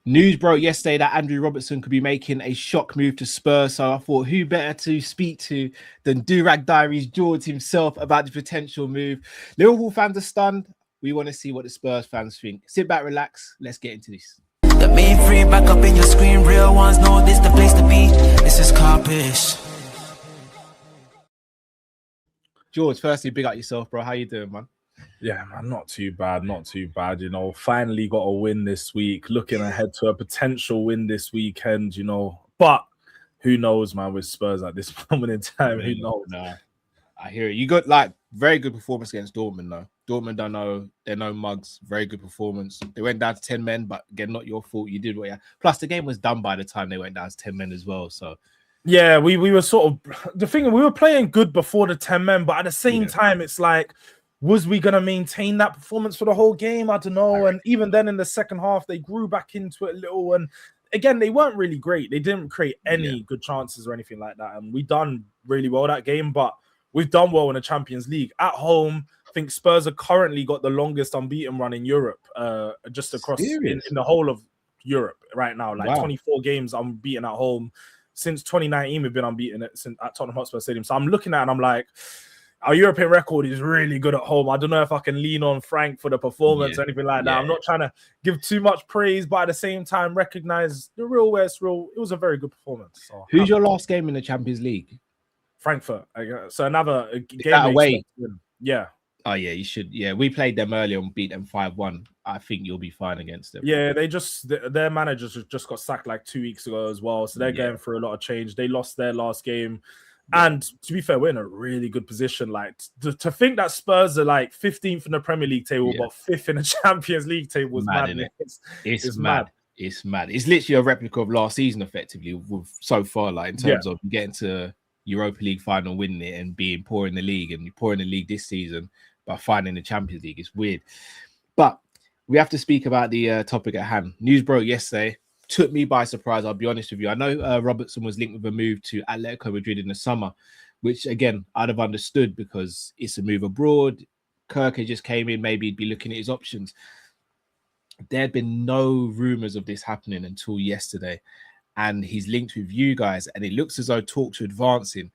News broke yesterday that Andy Robertson could be making a shock move to Spurs. So I thought, who better to speak to than Durag Diaries Jords himself about the potential move? Liverpool fans are stunned. We want to see what the Spurs fans think. Sit back, relax. Let's get into this. The main free back up in your screen. Real ones know this the place to be. This is Kopish. Jords, firstly, big up yourself, bro. How you doing, man? Yeah, man, not too bad. You know, finally got a win this week. Looking ahead to a potential win this weekend, you know. But who knows, man, with Spurs at this moment in time, who knows? Nah, I hear it. You got like very good performance against Dortmund, though. Dortmund don't know, they're no mugs. Very good performance. They went down to 10 men, but again, not your fault. You did what you. Plus, the game was done by the time they went down to 10 men as well. So yeah, we were sort of the thing. We were playing good before the 10 men, but at the same time, it's like, was we gonna maintain that performance for the whole game? I don't know. And even then, in the second half, they grew back into it a little. And again, they weren't really great. They didn't create any good chances or anything like that. And we done really well that game, but we've done well in the Champions League at home. I think Spurs have currently got the longest unbeaten run in Europe, just across in the whole of Europe right now. Like 24 games unbeaten at home. Since 2019, we've been unbeaten at Tottenham Hotspur Stadium. So I'm looking at it and I'm like, our European record is really good at home. I don't know if I can lean on Frank for the performance or anything like that. I'm not trying to give too much praise, but at the same time, recognize the real way it's real. It was a very good performance. So, who's your last game in the Champions League? Frankfurt. So another game away. Yeah. Oh, yeah, you should. Yeah, we played them earlier and beat them 5-1. I think you'll be fine against them. Yeah, their managers just got sacked like 2 weeks ago as well. So they're going through a lot of change. They lost their last game. And to be fair, we're in a really good position. Like to think that Spurs are like 15th in the Premier League table, but 5th in the Champions League table is mad. It's mad. It's mad. It's literally a replica of last season, effectively, so far, like in terms of getting to Europa League final, winning it, and being poor in the league, and you're poor in the league this season, but finding the Champions League. It's weird. But we have to speak about the topic at hand. News broke yesterday. Took me by surprise, I'll be honest with you. I know Robertson was linked with a move to Atletico Madrid in the summer, which, again, I'd have understood because it's a move abroad. Kirk just came in, maybe he'd be looking at his options. There had been no rumours of this happening until yesterday, and he's linked with you guys, and it looks as though talks are advancing.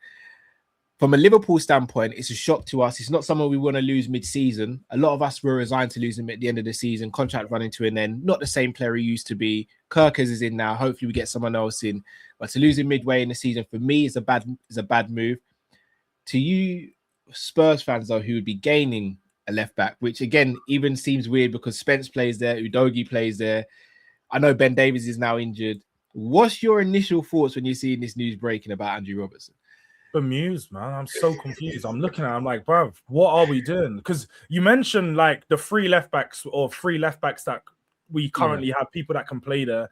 From a Liverpool standpoint, it's a shock to us. It's not someone we want to lose mid-season. A lot of us were resigned to lose him at the end of the season, contract running to an end. Not the same player he used to be. Kirkers is in now. Hopefully we get someone else in. But to lose him midway in the season, for me, is a bad move. To you Spurs fans, though, who would be gaining a left-back, which, again, even seems weird because Spence plays there, Udogie plays there. I know Ben Davies is now injured. What's your initial thoughts when you see this news breaking about Andy Robertson? Bemused, man. I'm so confused. I'm looking at it, I'm like, bruv, what are we doing? Because you mentioned like the three left backs that we currently have, people that can play there.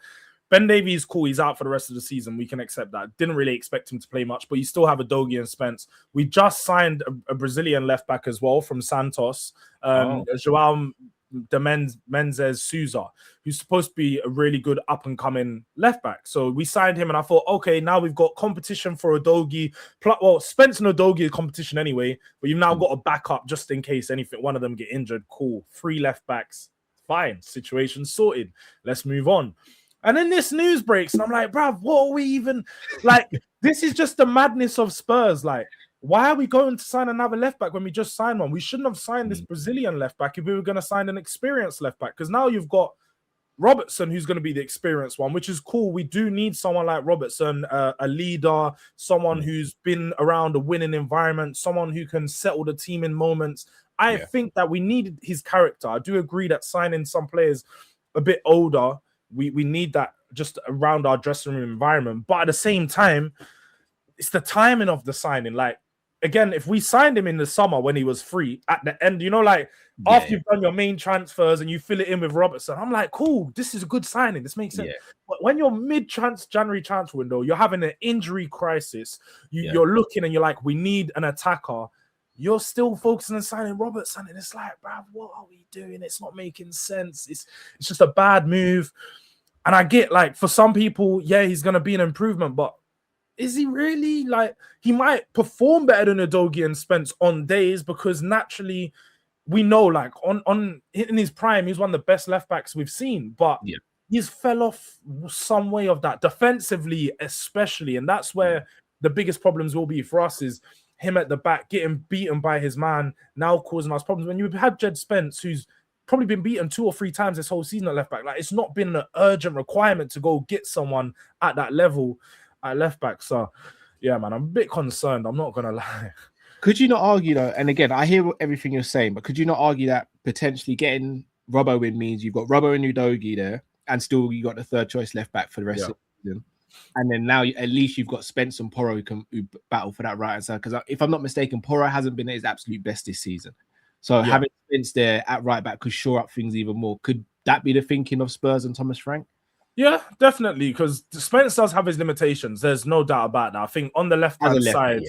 Ben Davies, cool, he's out for the rest of the season. We can accept that. Didn't really expect him to play much, but you still have Udogie and Spence. We just signed a Brazilian left back as well from Santos, João de Menezes Souza, who's supposed to be a really good up-and-coming left-back. So we signed him, and I thought, okay, now we've got competition for Udogie. Well, Spence and Udogie is competition anyway, but you've now got a backup just in case one of them get injured. Cool. 3 left-backs. Fine. Situation sorted. Let's move on. And then this news breaks, and I'm like, bruv, what are we even... Like, this is just the madness of Spurs. Like, why are we going to sign another left back when we just signed one? We shouldn't have signed this Brazilian left back if we were going to sign an experienced left back, because now you've got Robertson, who's going to be the experienced one, which is cool. We do need someone like Robertson, a leader, someone who's been around a winning environment, someone who can settle the team in moments. I think that we needed his character. I do agree that signing some players a bit older, we need that just around our dressing room environment. But at the same time, it's the timing of the signing. Like, again, if we signed him in the summer when he was free at the end, you know, like after you've done your main transfers and you fill it in with Robertson, I'm like, cool, this is a good signing. This makes sense. But when you're January transfer window, you're having an injury crisis. You're looking and you're like, we need an attacker. You're still focusing on signing Robertson, and it's like, bruv, what are we doing? It's not making sense. It's just a bad move. And I get, like, for some people, he's going to be an improvement, but is he really? Like, he might perform better than Udogie and Spence on days, because naturally we know, like, in his prime, he's one of the best left backs we've seen. But he's fell off some way of that defensively, especially, and that's where the biggest problems will be for us is him at the back getting beaten by his man, now causing us problems. When you had Jed Spence, who's probably been beaten 2 or 3 times this whole season at left back, like it's not been an urgent requirement to go get someone at that level at left back. So yeah, man, I'm a bit concerned. I'm not gonna lie. Could you not argue though? And again, I hear everything you're saying, but could you not argue that potentially getting Robbo in means you've got Robbo and Udogie there, and still you got the third choice left back for the rest of the season, and then now at least you've got Spence and Porro who battle for that right hand side? Because if I'm not mistaken, Porro hasn't been at his absolute best this season, so having Spence there at right back could shore up things even more. Could that be the thinking of Spurs and Thomas Frank? Yeah, definitely, because Spence does have his limitations. There's no doubt about that. I think on the left-hand side,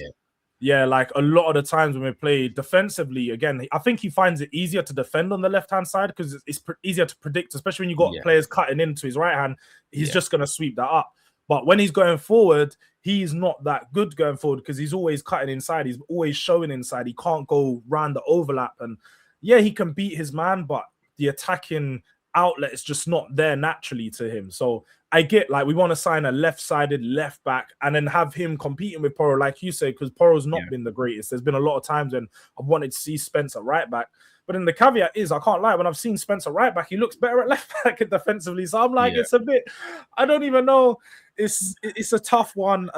like a lot of the times when we play defensively, again, I think he finds it easier to defend on the left-hand side because it's easier to predict, especially when you've got players cutting into his right hand. He's just going to sweep that up. But when he's going forward, he's not that good going forward because he's always cutting inside. He's always showing inside. He can't go round the overlap. And yeah, he can beat his man, but the attacking outlet is just not there naturally to him. So I get, like, we want to sign a left-sided left back and then have him competing with Porro, like you say, because Porro's not been the greatest. There's been a lot of times when I've wanted to see Spencer right back. But then the caveat is, I can't lie, when I've seen Spencer right back, he looks better at left back defensively. So I'm like, it's a bit, I don't even know. It's a tough one.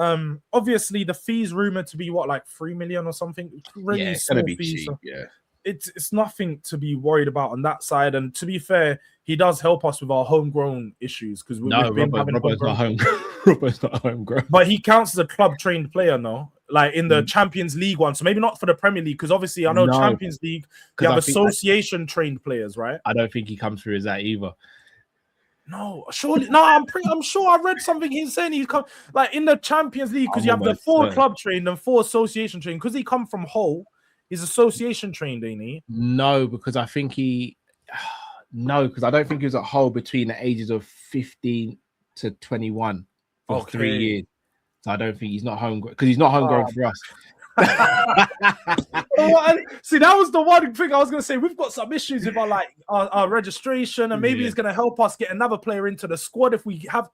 Obviously, the fee's rumored to be what, like 3 million or something? Really it's gonna be fees, cheap. so Yeah. It's nothing to be worried about on that side. And to be fair, he does help us with our homegrown issues because we've been having Robbo's not home. Robbo's not homegrown. But he counts as a club trained player now, like in the Champions League one. So maybe not for the Premier League, because obviously I know Champions League, you have association trained players, right? I don't think he comes through as that either. No, surely no. I'm sure I read something he's saying he's come like in the Champions League because you have the 4 club trained and 4 association trained. Because he come from Hull, he's association trained, ain't he? No, because I think because I don't think he was at Hull between the ages of 15 to 21 for 3 years. So I don't think he's not homegrown because he's not homegrown for us. See, that was the one thing I was going to say. We've got some issues with our registration, and maybe it's going to help us get another player into the squad if we have.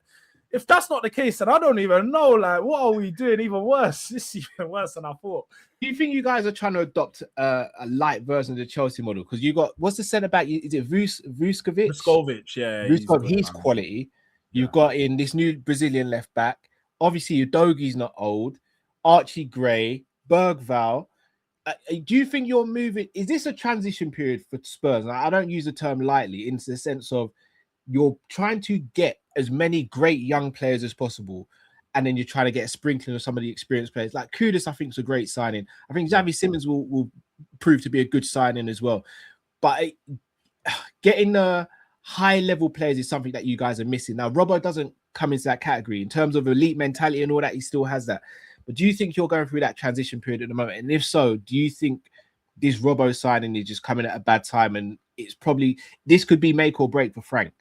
If that's not the case, then I don't even know. Like, what are we doing? Even worse. This is even worse than I thought. Do you think you guys are trying to adopt a light version of the Chelsea model? Because you got, what's the centre back? Is it Vuskovic? Vuskovic, yeah. He's quality. You've got in this new Brazilian left back. Obviously, Udogie's not old. Archie Gray, Bergval. Do you think you're moving? Is this a transition period for Spurs? And I don't use the term lightly, in the sense of you're trying to get as many great young players as possible, and then you're trying to get a sprinkling of some of the experienced players. Like Kudus, I think, is a great signing. I think Xavi Simons will prove to be a good signing as well. But getting the high-level players is something that you guys are missing. Now, Robbo doesn't come into that category. In terms of elite mentality and all that, he still has that. But do you think you're going through that transition period at the moment? And if so, do you think this Robbo signing is just coming at a bad time and it's probably, this could be make or break for Frank?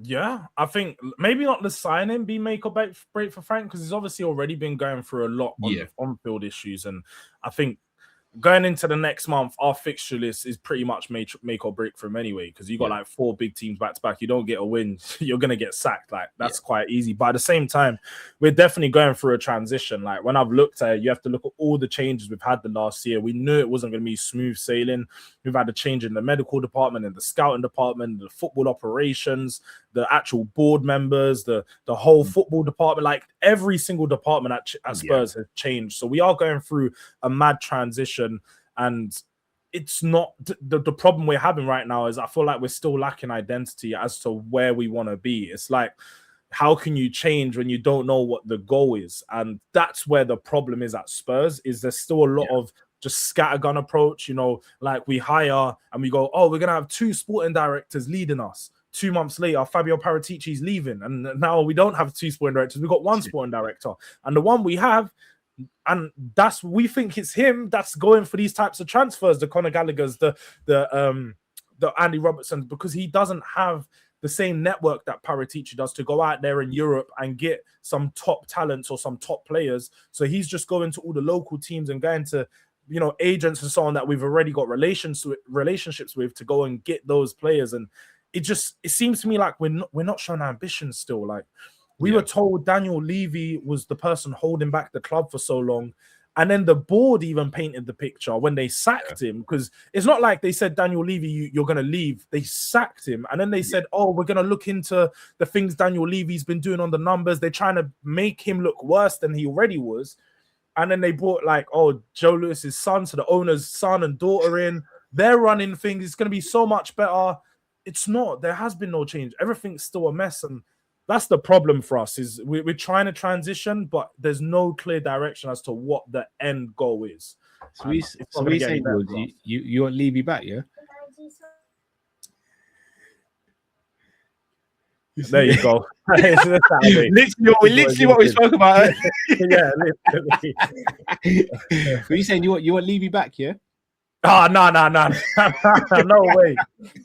Yeah, I think maybe not the signing be make or break for Frank, because he's obviously already been going through a lot of on-field issues. And I think going into the next month, our fixture list is pretty much make or break for him anyway, because you got like 4 big teams back to back. You don't get a win, you're going to get sacked. Like, that's quite easy. But at the same time, we're definitely going through a transition. Like, when I've looked at it, you have to look at all the changes we've had the last year. We knew it wasn't going to be smooth sailing. We've had a change in the medical department, in the scouting department, the football operations, the actual board members, the whole football department. Like, every single department at Spurs has changed. So we are going through a mad transition. And it's not the problem we're having right now is I feel like we're still lacking identity as to where we want to be. It's like, how can you change when you don't know what the goal is? And that's where the problem is at Spurs, is there's still a lot of just scattergun approach, you know, like we hire and we go, oh, we're going to have 2 sporting directors leading us. 2 months later, Fabio Paratici's leaving. And now we don't have 2 sporting directors. We've got 1 sporting director. And the one we have, and we think it's him that's going for these types of transfers, the Conor Gallagher's, the Andy Robertson, because he doesn't have the same network that Paratici does to go out there in Europe and get some top talents or some top players. So he's just going to all the local teams and going to, you know, agents and so on that we've already got relationships with to go and get those players. And it seems to me like we're not showing ambition still. Like we were told Daniel Levy was the person holding back the club for so long. And then the board even painted the picture when they sacked him, because it's not like they said, Daniel Levy, you're going to leave. They sacked him. And then they said, oh, we're going to look into the things Daniel Levy's been doing on the numbers. They're trying to make him look worse than he already was. And then they brought like, oh, Joe Lewis's son, so the owner's son and daughter in. They're running things. It's going to be so much better. It's not. There has been no change. Everything's still a mess. And that's the problem for us, is we're trying to transition, but there's no clear direction as to what the end goal is. So we say, you want Levy back, yeah? There you go. literally what we spoke about. Yeah, literally. What you saying? You want Levy back, yeah? Oh, no.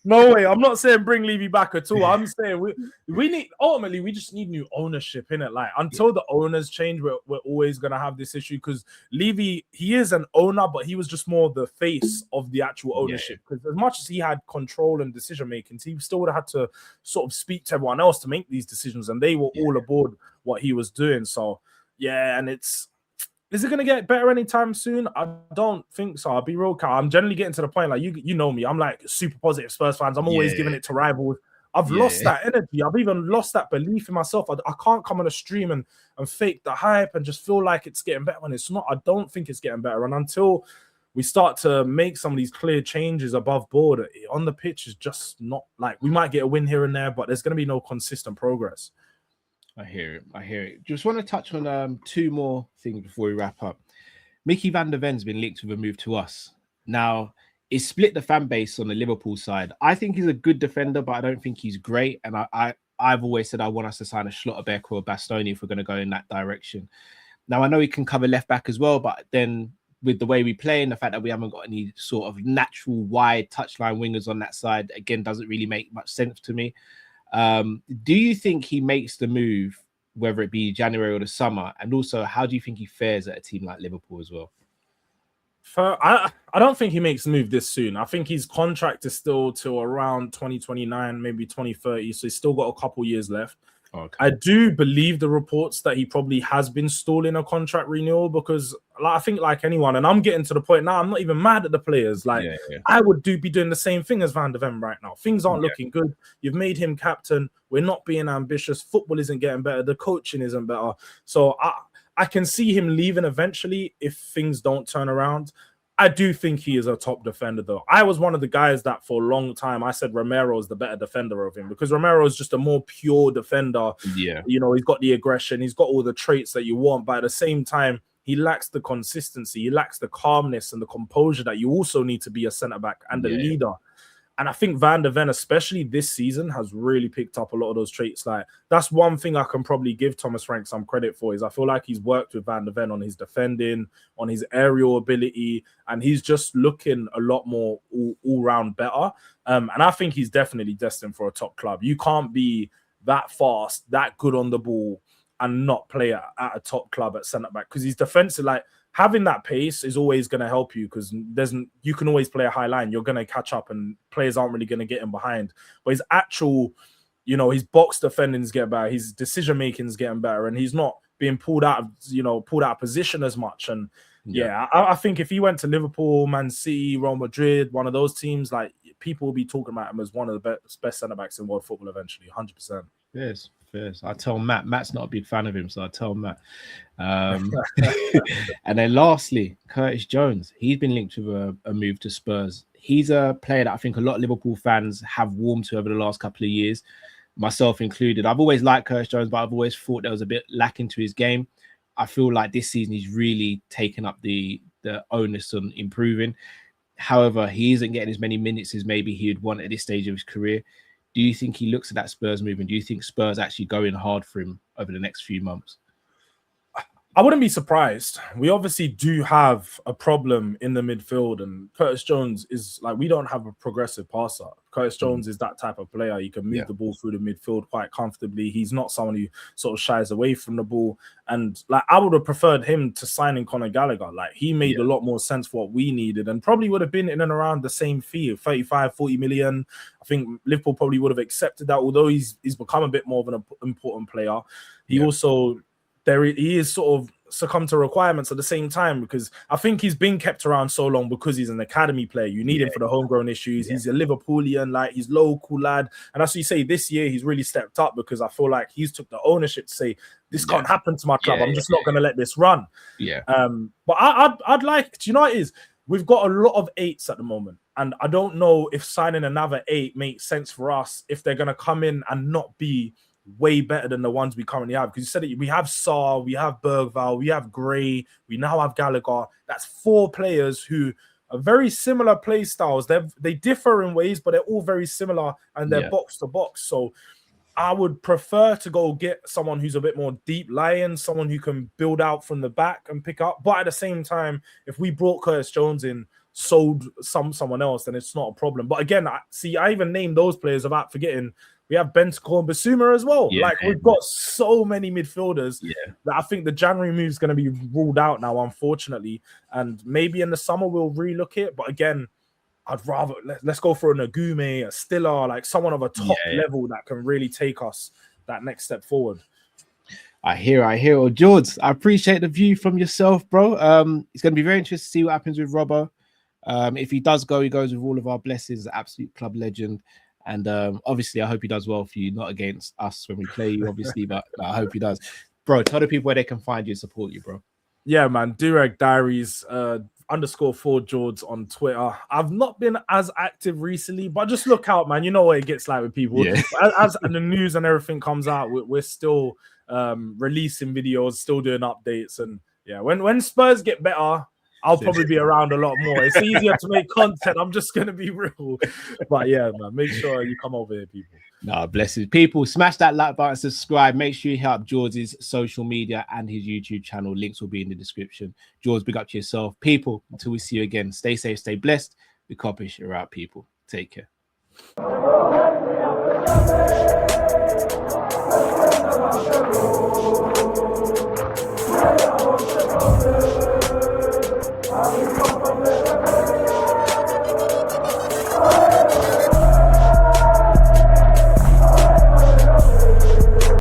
No way. I'm not saying bring Levy back at all. I'm saying we just need new ownership in it. Like until the owners change, we're always gonna have this issue, because Levy, he is an owner, but he was just more the face of the actual ownership. Because as much as he had control and decision making, he still would have had to sort of speak to everyone else to make these decisions, and they were all aboard what he was doing. So and is it going to get better anytime soon? I don't think so. I'll be real, Kyle. I'm generally getting to the point, like, you know me. I'm like super positive Spurs fans. I'm always giving it to rivals. I've lost that energy. I've even lost that belief in myself. I can't come on a stream and fake the hype and just feel like it's getting better when it's not. I don't think it's getting better. And until we start to make some of these clear changes above board, on the pitch is just not, like, we might get a win here and there, but there's going to be no consistent progress. I hear it. Just want to touch on two more things before we wrap up. Mickey Van De Ven's been linked with a move to us. Now, it's split the fan base on the Liverpool side. I think he's a good defender, but I don't think he's great. And I've always said I want us to sign a Schlotterbeck or a Bastoni if we're going to go in that direction. Now, I know he can cover left back as well, but then with the way we play and the fact that we haven't got any sort of natural wide touchline wingers on that side, again, doesn't really make much sense to me. Do you think he makes the move, whether it be January or the summer? And also, how do you think he fares at a team like Liverpool as well? I don't think he makes the move this soon. I think his contract is still till around 2029, maybe 2030. So he's still got a couple years left. Okay. I do believe the reports that he probably has been stalling a contract renewal, because I think like anyone, and I'm getting to the point now, I'm not even mad at the players. Like I would be doing the same thing as Van De Ven right now. Things aren't looking good. You've made him captain. We're not being ambitious. Football isn't getting better. The coaching isn't better. So I can see him leaving eventually if things don't turn around. I do think he is a top defender, though. I was one of the guys that for a long time I said Romero is the better defender of him, because Romero is just a more pure defender. Yeah, you know, he's got the aggression, he's got all the traits that you want, but at the same time, he lacks the consistency, he lacks the calmness and the composure that you also need to be a centre back and a leader. And I think Van De Ven, especially this season, has really picked up a lot of those traits. Like, that's one thing I can probably give Thomas Frank some credit for, is I feel like he's worked with Van De Ven on his defending, on his aerial ability, and he's just looking a lot more all-round better. And I think he's definitely destined for a top club. You can't be that fast, that good on the ball, and not play at a top club at centre-back, because he's defensive. Like, having that pace is always going to help you, because you can always play a high line. You're going to catch up and players aren't really going to get him behind. But his actual, his box defending is getting better. His decision making is getting better, and he's not being pulled out of position as much. And I think if he went to Liverpool, Man City, Real Madrid, one of those teams, like, people will be talking about him as one of the best centre backs in world football eventually, 100%. Yes. I tell Matt. Matt's not a big fan of him, so I tell Matt. And then lastly, Curtis Jones. He's been linked with a move to Spurs. He's a player that I think a lot of Liverpool fans have warmed to over the last couple of years, myself included. I've always liked Curtis Jones, but I've always thought there was a bit lacking to his game. I feel like this season he's really taken up the onus on improving. However, he isn't getting as many minutes as maybe he would want at this stage of his career. Do you think he looks at that Spurs move, and do you think Spurs actually going hard for him over the next few months? I wouldn't be surprised. We obviously do have a problem in the midfield, and Curtis Jones is like, we don't have a progressive passer. Curtis Jones is that type of player. He can move the ball through the midfield quite comfortably. He's not someone who sort of shies away from the ball. And like, I would have preferred him to signing Conor Gallagher. Like, he made a lot more sense for what we needed, and probably would have been in and around the same fee of 35, 40 million. I think Liverpool probably would have accepted that, although he's become a bit more of an important player. He also, he is sort of succumb to requirements at the same time, because I think he's been kept around so long because he's an academy player. You need him for the homegrown issues. He's a Liverpoolian, like, he's local lad. And as you say, this year he's really stepped up, because I feel like he's took the ownership to say, this can't happen to my club. I'm just not going to let this run. But I'd like, do you know what it is? We've got a lot of 8s at the moment, and I don't know if signing another 8 makes sense for us if they're going to come in and not be way better than the ones we currently have. Because you said it, we have Sarr, we have Bergvall, we have Gray, we now have Gallagher. That's 4 players who are very similar play styles. They differ in ways, but they're all very similar, and they're box to box. So I would prefer to go get someone who's a bit more deep lying, someone who can build out from the back and pick up. But at the same time, if we brought Curtis Jones in, sold someone else, then it's not a problem. But again, I even named those players without forgetting we have Bentancur and Basuma as well. We've got so many midfielders that I think the January move is going to be ruled out now, unfortunately. And maybe in the summer we'll relook it. But again, I'd rather let's go for a Nagume, a Stiller, like someone of a top level that can really take us that next step forward. I hear. Well, Jords, I appreciate the view from yourself, bro. It's going to be very interesting to see what happens with Robbo. If he does go, he goes with all of our blessings, absolute club legend. And obviously, I hope he does well for you, not against us when we play you, obviously, but I hope he does. Bro, tell the people where they can find you and support you, bro. Yeah, man. Durag Diaries _4 Jords on Twitter. I've not been as active recently, but just look out, man. You know what it gets like with people. As the news and everything comes out, we're still releasing videos, still doing updates. And when Spurs get better, I'll probably be around a lot more. It's easier to make content. I'm just going to be real. But yeah, man, make sure you come over here, people. No, blessings. People, smash that like button, subscribe. Make sure you hit up Jords' social media and his YouTube channel. Links will be in the description. Jords, big up to yourself. People, until we see you again, stay safe, stay blessed. We Kopish, you're out, people. Take care.